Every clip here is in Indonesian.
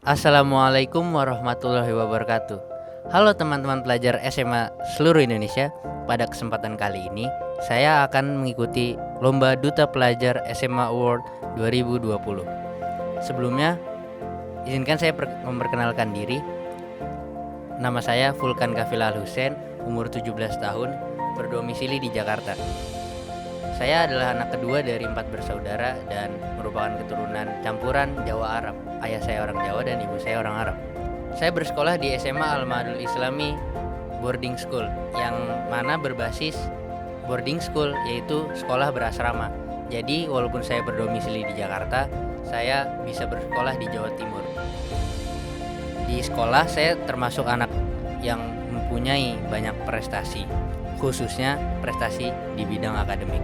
Assalamualaikum warahmatullahi wabarakatuh. Halo teman-teman pelajar SMA seluruh Indonesia. Pada kesempatan kali ini, saya akan mengikuti Lomba Duta Pelajar SMA Award 2020. Sebelumnya, izinkan saya memperkenalkan diri. Nama saya Vulkan Kafil Al-Husain, umur 17 tahun, berdomisili di Jakarta. Saya adalah anak kedua dari 4 bersaudara dan merupakan keturunan campuran Jawa Arab. Ayah saya orang Jawa dan ibu saya orang Arab. Saya bersekolah di SMA Al-Mahadul Islami Boarding School, yang mana berbasis boarding school, yaitu sekolah berasrama. Jadi walaupun saya berdomisili di Jakarta, saya bisa bersekolah di Jawa Timur. Di sekolah saya termasuk anak yang mempunyai banyak prestasi, khususnya prestasi di bidang akademik,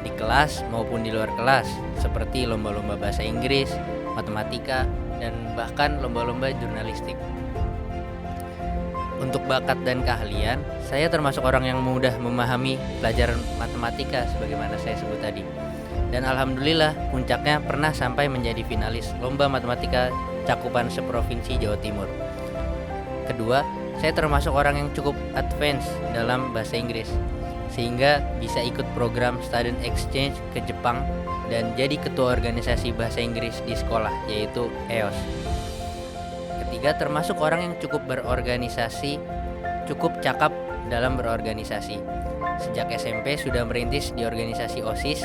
di kelas maupun di luar kelas, seperti lomba-lomba bahasa Inggris, matematika, dan bahkan lomba-lomba jurnalistik. Untuk bakat dan keahlian, saya termasuk orang yang mudah memahami pelajaran matematika sebagaimana saya sebut tadi. Dan alhamdulillah puncaknya pernah sampai menjadi finalis lomba matematika cakupan seprovinsi Jawa Timur. Kedua, saya termasuk orang yang cukup advance dalam bahasa Inggris, sehingga bisa ikut program student exchange ke Jepang dan jadi ketua organisasi bahasa Inggris di sekolah, yaitu EOS. Ketiga, termasuk orang yang cukup berorganisasi, cukup cakap dalam berorganisasi. Sejak SMP sudah merintis di organisasi OSIS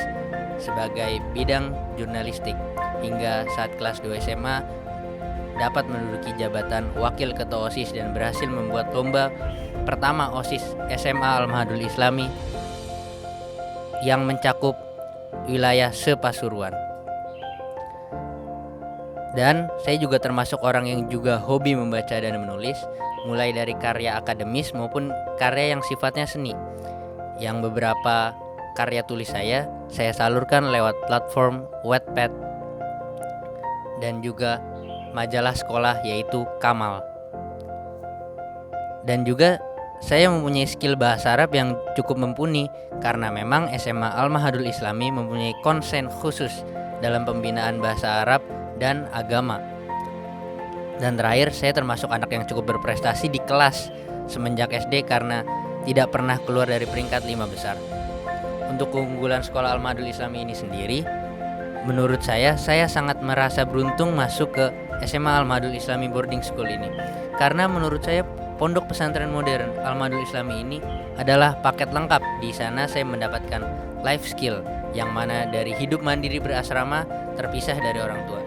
sebagai bidang jurnalistik, hingga saat kelas 2 SMA dapat menduduki jabatan wakil ketua OSIS dan berhasil membuat lomba pertama OSIS SMA Al-Mahadul Islami yang mencakup wilayah se-Pasuruan. Dan saya juga termasuk orang yang juga hobi membaca dan menulis, mulai dari karya akademis maupun karya yang sifatnya seni. Yang beberapa karya tulis saya salurkan lewat platform Wattpad dan juga majalah sekolah, yaitu Kamal. Dan juga saya mempunyai skill bahasa Arab yang cukup mumpuni, karena memang SMA Al-Mahadul Islami mempunyai konsen khusus dalam pembinaan bahasa Arab dan agama. Dan terakhir, saya termasuk anak yang cukup berprestasi di kelas semenjak SD karena tidak pernah keluar dari peringkat 5 besar. Untuk keunggulan sekolah Al-Mahadul Islami ini sendiri, menurut saya sangat merasa beruntung masuk ke SMA Al-Mahadul Islami Boarding School ini. Karena menurut saya Pondok Pesantren Modern Al-Mahadul Islami ini adalah paket lengkap. Di sana saya mendapatkan life skill, yang mana dari hidup mandiri berasrama terpisah dari orang tua.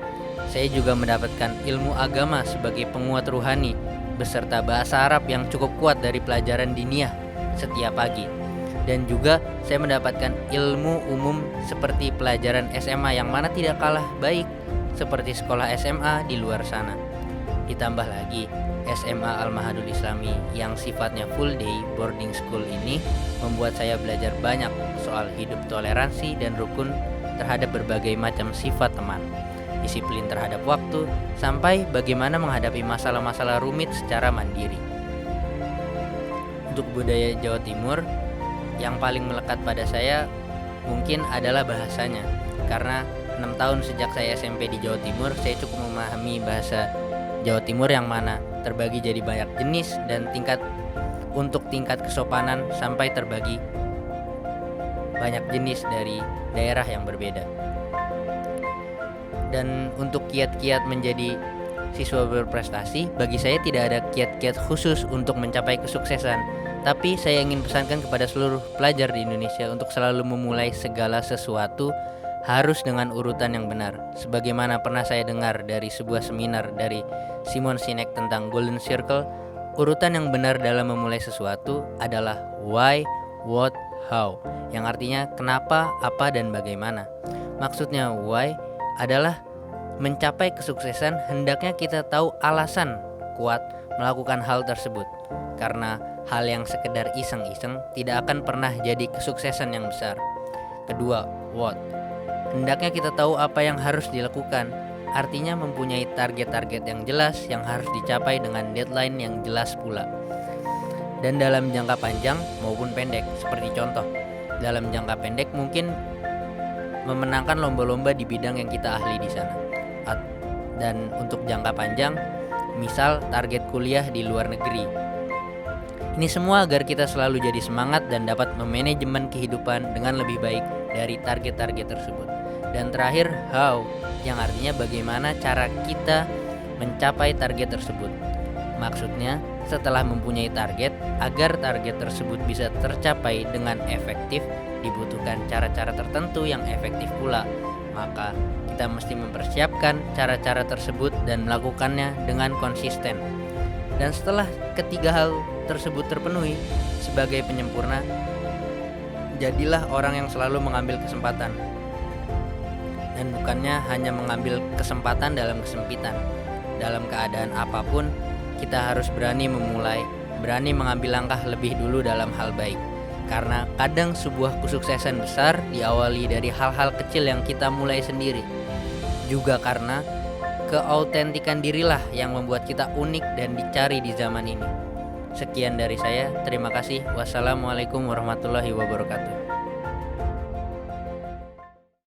Saya juga mendapatkan ilmu agama sebagai penguat ruhani, beserta bahasa Arab yang cukup kuat dari pelajaran diniyah setiap pagi. Dan juga saya mendapatkan ilmu umum seperti pelajaran SMA yang mana tidak kalah baik seperti sekolah SMA di luar sana. Ditambah lagi, SMA Al-Mahadul Islami yang sifatnya full day boarding school ini membuat saya belajar banyak soal hidup toleransi dan rukun terhadap berbagai macam sifat teman, disiplin terhadap waktu, sampai bagaimana menghadapi masalah-masalah rumit secara mandiri. Untuk budaya Jawa Timur, yang paling melekat pada saya mungkin adalah bahasanya, karena 6 tahun sejak saya SMP di Jawa Timur, saya cukup memahami bahasa Jawa Timur yang mana terbagi jadi banyak jenis dan tingkat kesopanan sampai terbagi banyak jenis dari daerah yang berbeda. Dan untuk kiat-kiat menjadi siswa berprestasi, bagi saya tidak ada kiat-kiat khusus untuk mencapai kesuksesan. Tapi saya ingin pesankan kepada seluruh pelajar di Indonesia untuk selalu memulai segala sesuatu harus dengan urutan yang benar. Sebagaimana pernah saya dengar dari sebuah seminar dari Simon Sinek tentang Golden Circle, urutan yang benar dalam memulai sesuatu adalah why, what, how, yang artinya kenapa, apa, dan bagaimana. Maksudnya why adalah mencapai kesuksesan hendaknya kita tahu alasan kuat melakukan hal tersebut, karena hal yang sekedar iseng-iseng tidak akan pernah jadi kesuksesan yang besar. Kedua, what, hendaknya kita tahu apa yang harus dilakukan, artinya mempunyai target-target yang jelas yang harus dicapai dengan deadline yang jelas pula. Dan dalam jangka panjang maupun pendek, seperti contoh, dalam jangka pendek mungkin memenangkan lomba-lomba di bidang yang kita ahli di sana. Dan untuk jangka panjang, misal target kuliah di luar negeri. Ini semua agar kita selalu jadi semangat dan dapat memanajemen kehidupan dengan lebih baik dari target-target tersebut. Dan terakhir, how, yang artinya bagaimana cara kita mencapai target tersebut. Maksudnya, setelah mempunyai target, agar target tersebut bisa tercapai dengan efektif, dibutuhkan cara-cara tertentu yang efektif pula. Maka, kita mesti mempersiapkan cara-cara tersebut dan melakukannya dengan konsisten. Dan setelah ketiga hal tersebut terpenuhi, sebagai penyempurna, jadilah orang yang selalu mengambil kesempatan. Dan bukannya hanya mengambil kesempatan dalam kesempitan. Dalam keadaan apapun, kita harus berani memulai, berani mengambil langkah lebih dulu dalam hal baik. Karena kadang sebuah kesuksesan besar diawali dari hal-hal kecil yang kita mulai sendiri. Juga karena keautentikan dirilah yang membuat kita unik dan dicari di zaman ini. Sekian dari saya, terima kasih. Wassalamualaikum warahmatullahi wabarakatuh.